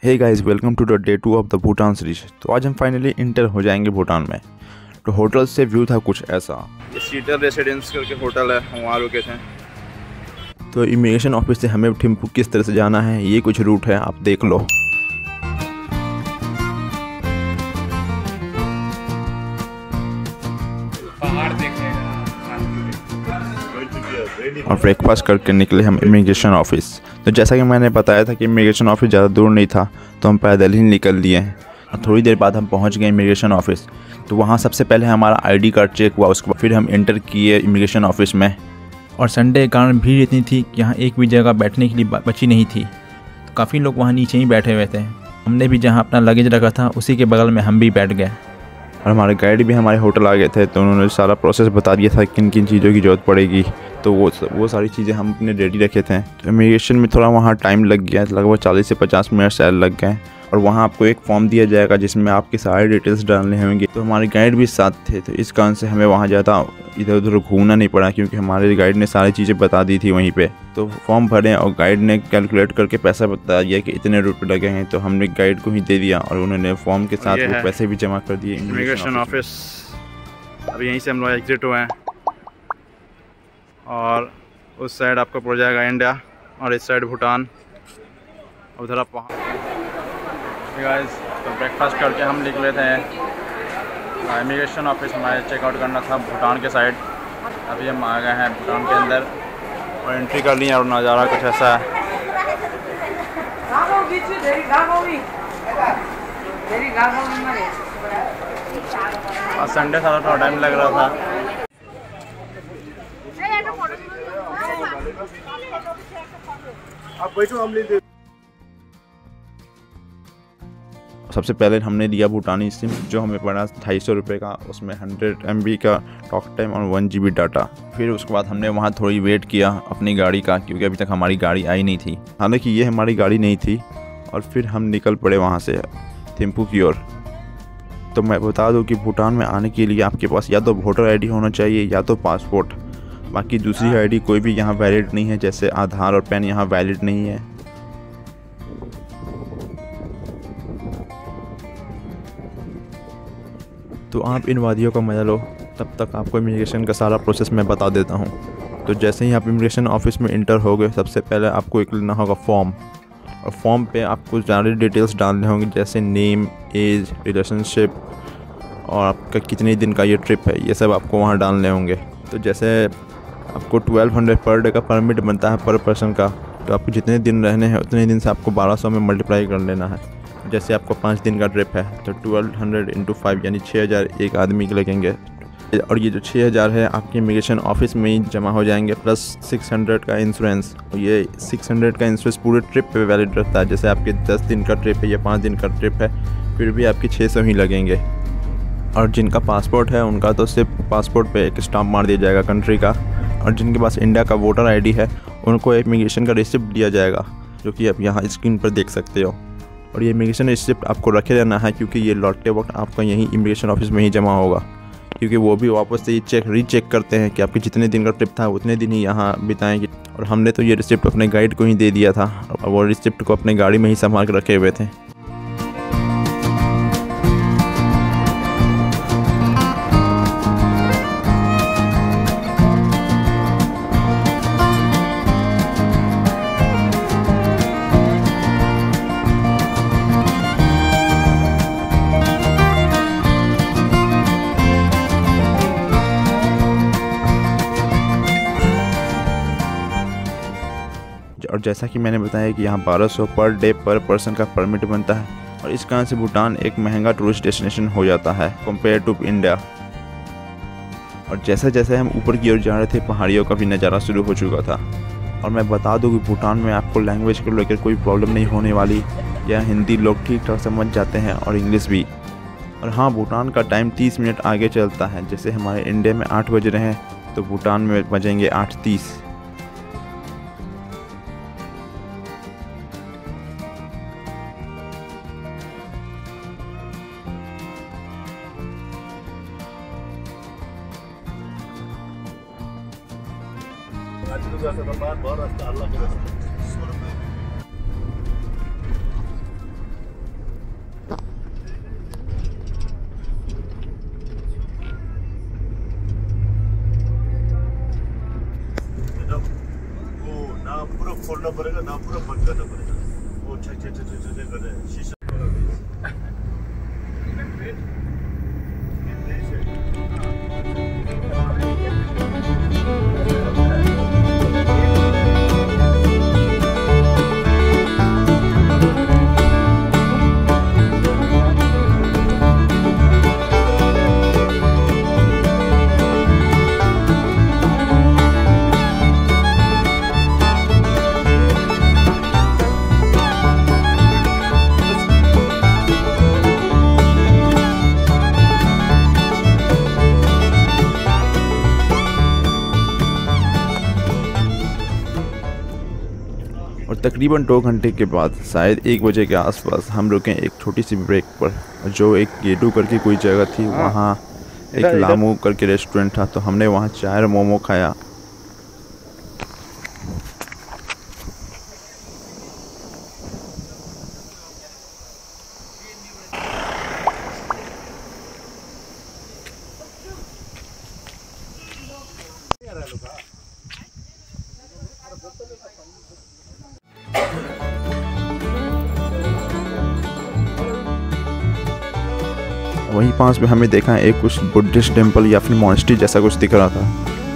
Hey guys, welcome to the day 2 of the Bhutan series. तो आज हम फाइनली इंटर हो जाएंगे भूटान में। तो होटल से व्यू था कुछ ऐसा। ये सीटर रेसिडेंस करके होटल है, हम वहाँ रुके थे। तो इमिग्रेशन ऑफिस से हमें थिम्पू किस तरह से जाना है, ये कुछ रूट है, आप देख लो। और ब्रेकफास्ट करके निकले हम इमिग्रेशन ऑफिस। तो जैसा कि मैंने बताया था कि इमिग्रेशन ऑफिस ज़्यादा दूर नहीं था, तो हम पैदल ही निकल लिए हैं। और थोड़ी देर बाद हम पहुंच गए इमिग्रेशन ऑफिस। तो वहां सबसे पहले हमारा आईडी कार्ड चेक हुआ, उसके बाद फिर हम एंटर किए इमिग्रेशन ऑफिस में। और संडे के कारण भीड़ इतनी थी कि यहाँ एक भी जगह बैठने के लिए बची नहीं थी। तो काफ़ी लोग वहाँ नीचे ही बैठे हुए थे। हमने भी जहाँ अपना लगेज रखा था उसी के बगल में हम भी बैठ गए। और हमारे गाइड भी हमारे होटल आ गए थे, तो उन्होंने सारा प्रोसेस बता दिया था किन किन चीज़ों की ज़रूरत पड़ेगी। तो वो सारी चीज़ें हम अपने रेडी रखे थे। तो इमिग्रेशन में थोड़ा वहाँ टाइम लग गया, लगभग 40 से 50 मिनट शायद लग गए। और वहाँ आपको एक फॉर्म दिया जाएगा जिसमें आपके सारे डिटेल्स डालने होंगे। तो हमारे गाइड भी साथ थे, तो इस कारण से हमें वहाँ ज़्यादा इधर उधर घूमना नहीं पड़ा, क्योंकि हमारे गाइड ने सारी चीज़ें बता दी थी वहीं पे। तो फॉर्म भरे और गाइड ने कैलकुलेट करके पैसा बता दिया कि इतने रुपये लगे हैं। तो हमने गाइड को ही दे दिया और उन्होंने फॉर्म के साथ वो पैसे भी जमा कर दिए इमिग्रेशन ऑफिस। अब यहीं से हम लोग एग्जिट हुए हैं और उस साइड आपको पड़ जाएगा इंडिया और इस साइड भूटान। उधर आप वहाँ गाइस, तो ब्रेकफास्ट करके हम निकले थे। इमिग्रेशन ऑफिस हमारे चेकआउट करना था भूटान के साइड। अभी हम आ गए हैं भूटान के अंदर और एंट्री कर ली और नज़ारा कुछ ऐसा है। आज संडे था, थोड़ा टाइम लग रहा था। आप बैठो, हम ले दे। सबसे पहले हमने लिया भूटानी सिम, जो हमें पड़ा 250 रुपये का। उसमें 100 MB का टॉक टाइम और 1 GB डाटा। फिर उसके बाद हमने वहाँ थोड़ी वेट किया अपनी गाड़ी का, क्योंकि अभी तक हमारी गाड़ी आई नहीं थी। हालांकि ये हमारी गाड़ी नहीं थी। और फिर हम निकल पड़े वहाँ से थिम्पू की ओर। तो मैं बता दूँ कि भूटान में आने के लिए आपके पास या तो वोटर ID होना चाहिए या तो पासपोर्ट। बाकी दूसरी ID कोई भी यहाँ वैलिड नहीं है, जैसे आधार और पैन यहाँ वैलिड नहीं है। तो आप इन वादियों का मजा लो, तब तक आपको इमिग्रेशन का सारा प्रोसेस मैं बता देता हूँ। तो जैसे ही आप इमिग्रेशन ऑफिस में इंटर हो गए, सबसे पहले आपको एक लेना होगा फॉर्म। और फॉर्म पे आपको सारी डिटेल्स डालने होंगे, जैसे नेम, एज, रिलेशनशिप और आपका कितने दिन का ये ट्रिप है, ये सब आपको वहाँ डालने होंगे। तो जैसे आपको 1200 पर डे का परमिट बनता है पर पर्सन का। तो आपको जितने दिन रहने हैं उतने दिन से आपको 1200 में मल्टीप्लाई कर लेना है। जैसे आपको 5 दिन का ट्रिप है तो 1200 × 5 यानी 6000 एक आदमी के लगेंगे। और ये जो 6000 है आपके इमिग्रेशन ऑफिस में ही जमा हो जाएंगे, प्लस 600 का इंश्योरेंस। और ये 600 का इंश्योरेंस पूरे ट्रिप पे वैलिड रहता है। जैसे आपके 10 दिन का ट्रिप है या 5 दिन का ट्रिप है, फिर भी आपके 600 ही लगेंगे। और जिनका पासपोर्ट है उनका तो सिर्फ पासपोर्ट पे एक स्टाम्प मार दिया जाएगा कंट्री का। और जिनके पास इंडिया का वोटर ID है उनको इमिग्रेशन का रिसिप्ट दिया जाएगा, जो कि आप यहाँ स्क्रीन पर देख सकते हो। और ये इमिग्रेशन रिसिप्ट आपको रखे रहना है, क्योंकि ये लौटते वक्त आपका यहीं इमिग्रेशन ऑफिस में ही जमा होगा। क्योंकि वो भी वापस से ये रीचेक करते हैं कि आपके जितने दिन का ट्रिप था उतने दिन ही यहाँ बिताएंगे। और हमने तो ये रिसिप्ट अपने गाइड को ही दे दिया था और वो रिसिप्ट को अपने गाड़ी में ही संभाल कर रखे हुए थे। और जैसा कि मैंने बताया कि यहाँ 1200 पर डे पर पर्सन का परमिट बनता है। और इस कारण से भूटान एक महंगा टूरिस्ट डेस्टिनेशन हो जाता है कंपेयर टू इंडिया। और जैसे जैसे हम ऊपर की ओर जा रहे थे, पहाड़ियों का भी नज़ारा शुरू हो चुका था। और मैं बता दूँ कि भूटान में आपको लैंग्वेज को लेकर कोई प्रॉब्लम नहीं होने वाली। या हिंदी लोग ठीक ठाक समझ जाते हैं और इंग्लिश भी। और हाँ, भूटान का टाइम 30 मिनट आगे चलता है। जैसे हमारे इंडिया में 8 बज रहे हैं, तो भूटान में बजेंगे 8:30। छोड़ना पड़ेगा ना, पूरा बंद करना पड़ेगा। वो छे छे छे छे छे कर रहे हैं शीशा। और तकरीबन 2 घंटे के बाद शायद 1 बजे के आसपास हम रुके एक छोटी सी ब्रेक पर, जो एक गेडू करके कोई जगह थी, वहाँ एक लामू करके रेस्टोरेंट था, तो हमने वहाँ चाय और मोमो खाया। वहीं पास में हमें देखा एक कुछ बुद्धिस्ट टेम्पल या फिर मॉनेस्ट्री जैसा कुछ दिख रहा था,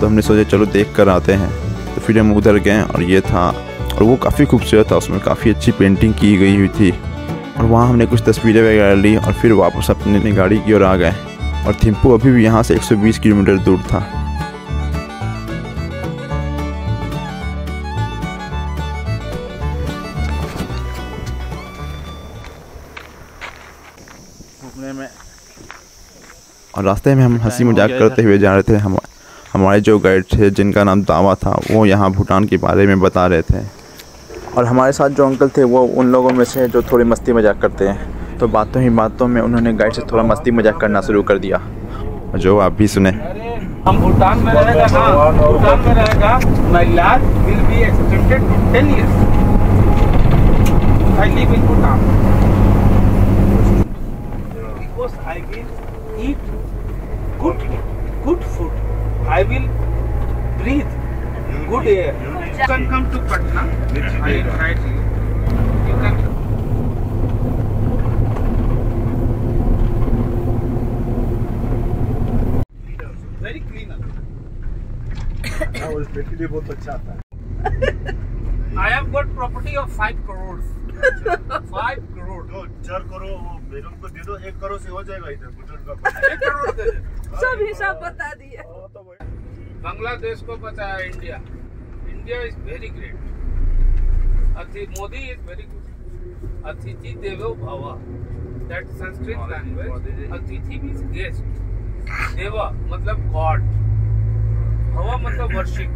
तो हमने सोचा चलो देख कर आते हैं। तो फिर हम उधर गए और ये था, और वो काफ़ी खूबसूरत था, उसमें काफ़ी अच्छी पेंटिंग की गई हुई थी। और वहाँ हमने कुछ तस्वीरें वगैरह ली और फिर वापस अपने गाड़ी की ओर आ गए। और थिम्पू अभी भी यहाँ से 120 किलोमीटर दूर था। घूमने में और रास्ते में हम हंसी मजाक करते हुए जा रहे थे। हमारे जो गाइड थे जिनका नाम दावा था, वो यहाँ भूटान के बारे में बता रहे थे। और हमारे साथ जो अंकल थे वो उन लोगों में से जो थोड़ी मस्ती मजाक करते हैं, तो बातों ही बातों में उन्होंने गाइड से थोड़ा मस्ती मजाक करना शुरू कर दिया, जो आप भी सुने। हम भूटान में रहेगा ना, भूटान में रहेगा, my life will be extended to 10 years। I live in Bhutan because I will eat good food. I will breathe good air. You can come to Patna. I invite you. You can. Very clean. और इसके लिए बहुत अच्छा आता है। I have got property of 5 crores. 5 crore. तो 4 करोड़ मेरे को दे दो, 1 करोड़ से हो जाएगा इधर भूटान का। 1 करोड़ दे दे। सब हिसाब बता दिए। बांग्लादेश को बचाया India. India is very great. Modi is very good. अतिथि देवो भव, दैट संस्कृत लैंग्वेज। अतिथि मीन्स गेस्ट, देवा मतलब गॉड, भव मतलब वर्शिप।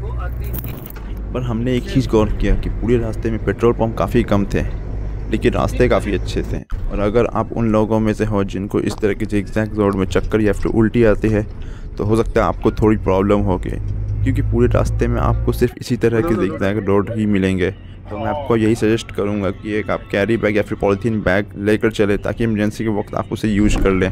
तो अतिथि। पर हमने एक चीज़ गौर किया कि पूरे रास्ते में पेट्रोल पंप काफ़ी कम थे, लेकिन रास्ते काफ़ी अच्छे थे। और अगर आप उन लोगों में से हो जिनको इस तरह के ज़िगज़ैग रोड में चक्कर या फिर उल्टी आती है, तो हो सकता है आपको थोड़ी प्रॉब्लम होगी, क्योंकि पूरे रास्ते में आपको सिर्फ इसी तरह के ज़िगज़ैग रोड ही मिलेंगे। तो मैं आपको यही सजेस्ट करूँगा कि एक आप कैरी बैग या फिर पॉलीथीन बैग लेकर चलें, ताकि इमरजेंसी के वक्त आप उसे यूज़ कर लें।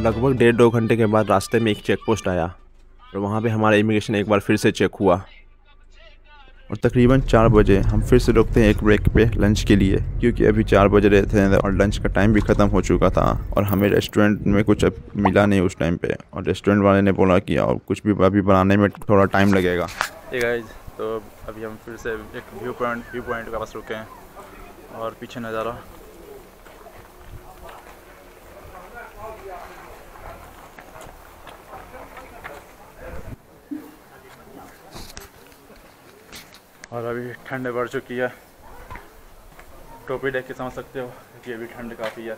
लगभग 1.5-2 घंटे के बाद रास्ते में एक चेक पोस्ट आया और वहाँ पे हमारा इमिग्रेशन एक बार फिर से चेक हुआ। और तकरीबन 4 बजे हम फिर से रुकते हैं एक ब्रेक पे लंच के लिए, क्योंकि अभी 4 बज रहे थे और लंच का टाइम भी ख़त्म हो चुका था और हमें रेस्टोरेंट में कुछ अब मिला नहीं उस टाइम पे। और रेस्टोरेंट वाले ने बोला कि और कुछ भी अभी बनाने में थोड़ा टाइम लगेगा। ये गाइस, तो अभी हम फिर से एक व्यू पॉइंट के पास रुके हैं और पीछे नज़ारा और अभी ठंड बढ़ चुकी है, टोपी देख के समझ सकते हो कि अभी ठंड काफ़ी है।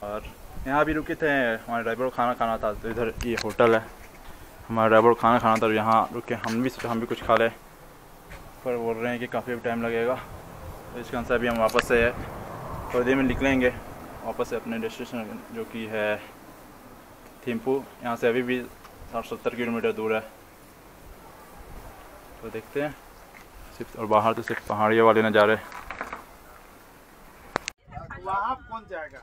और यहाँ भी रुके थे, हमारे ड्राइवर को खाना खाना था, तो इधर ये होटल है, हमारा ड्राइवर को खाना खाना था, यहाँ रुके हम भी कुछ खा लें, पर बोल रहे हैं कि काफ़ी टाइम लगेगा। तो इसके अनुसार अभी हम वापस से थोड़ी देर में निकलेंगे वापस से अपने डेस्टिनेशन जो कि है थिम्पू। यहाँ से अभी भी 60-70 किलोमीटर दूर है। तो देखते हैं सिर्फ, और बाहर तो सिर्फ पहाड़ियों वाले नज़ारे। वहाँ कौन जाएगा?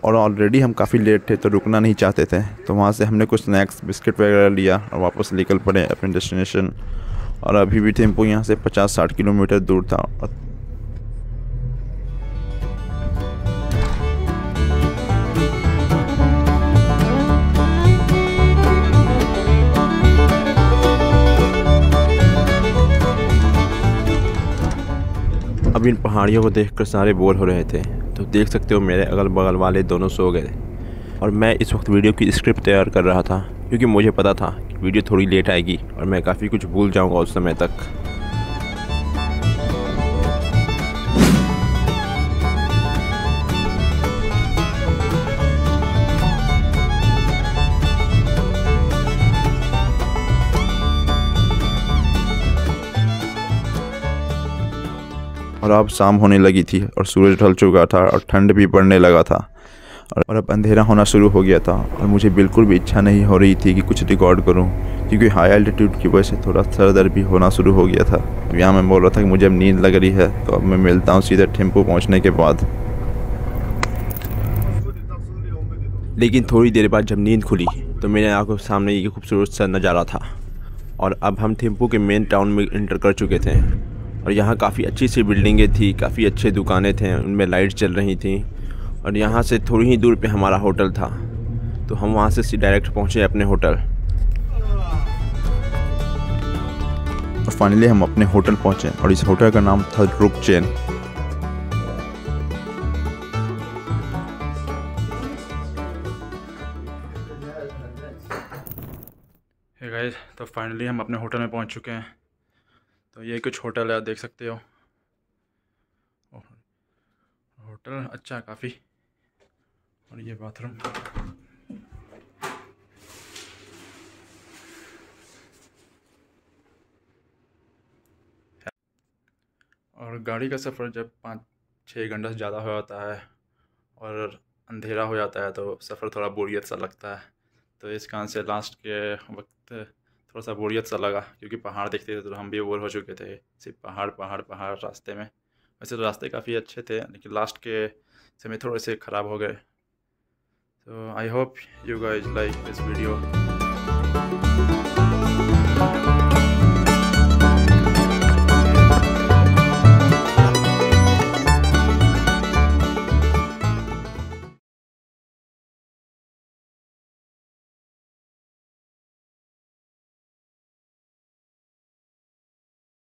और ऑलरेडी हम काफ़ी लेट थे तो रुकना नहीं चाहते थे, तो वहाँ से हमने कुछ स्नैक्स बिस्किट वगैरह लिया और वापस निकल पड़े अपने डेस्टिनेशन। और अभी भी थिम्पू यहाँ से 50-60 किलोमीटर दूर था। अब इन पहाड़ियों को देखकर सारे बोर हो रहे थे, तो देख सकते हो मेरे अगल बगल वाले दोनों सो गए। और मैं इस वक्त वीडियो की स्क्रिप्ट तैयार कर रहा था, क्योंकि मुझे पता था कि वीडियो थोड़ी लेट आएगी और मैं काफ़ी कुछ भूल जाऊंगा उस समय तक। और अब शाम होने लगी थी और सूरज ढल चुका था और ठंड भी पड़ने लगा था और अब अंधेरा होना शुरू हो गया था। और मुझे बिल्कुल भी इच्छा नहीं हो रही थी कि कुछ रिकॉर्ड करूं, क्योंकि हाई एल्टीट्यूड की वजह से थोड़ा सर दर्द भी होना शुरू हो गया था। अब यहाँ मैं बोल रहा था कि मुझे अब नींद लग रही है, तो अब मैं मिलता हूँ सीधे थिम्पू पहुँचने के बाद। लेकिन थोड़ी देर बाद जब नींद खुली तो मेरे आंखों के सामने ये खूबसूरत सा नज़ारा था। और अब हम थिम्पू के मेन टाउन में इंटर कर चुके थे और यहाँ काफ़ी अच्छी सी बिल्डिंगें थी, काफ़ी अच्छे दुकानें थे, उनमें लाइट चल रही थी। और यहाँ से थोड़ी ही दूर पे हमारा होटल था, तो हम वहाँ से डायरेक्ट पहुँचे अपने होटल। और फाइनली हम अपने होटल पहुँचे और इस होटल का नाम था रुक चेन। हे गाइस, तो फाइनली हम अपने होटल में पहुँच चुके हैं। तो ये कुछ होटल है, देख सकते हो। होटल अच्छा है काफ़ी। और ये बाथरूम। और गाड़ी का सफ़र जब 5-6 घंटा से ज़्यादा हो जाता है और अंधेरा हो जाता है तो सफ़र थोड़ा बोरियत सा लगता है। तो इस कारण से लास्ट के वक्त थोड़ा सा बोरियत सा लगा, क्योंकि पहाड़ देखते थे तो हम भी बोर हो चुके थे, सिर्फ पहाड़ पहाड़ पहाड़ रास्ते में। वैसे तो रास्ते काफ़ी अच्छे थे, लेकिन लास्ट के समय थोड़े से ख़राब हो गए। तो I hope you guys like this video.